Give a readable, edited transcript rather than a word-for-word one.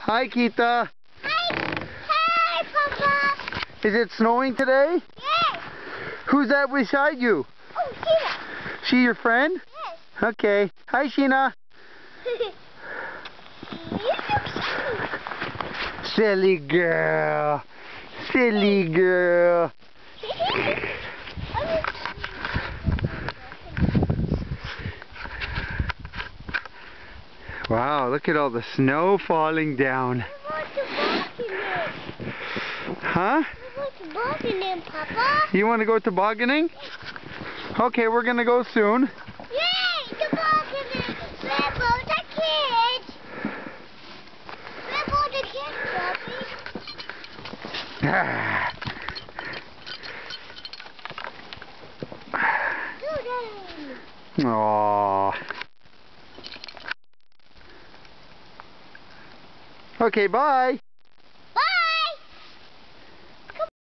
Hi, Keita. Hi. Hi, Papa. Is it snowing today? Yes. Who's that beside you? Oh, Sheena. She your friend? Yes. Okay. Hi, Sheena. Silly girl. Silly girl. Wow, look at all the snow falling down. I want to tobogganing. Huh? I want tobogganing, Papa. You want to go tobogganing? Okay, we're going to go soon. Yay, tobogganing. Where about the kids? Where about the kids, Bobby? Aww. Okay, bye.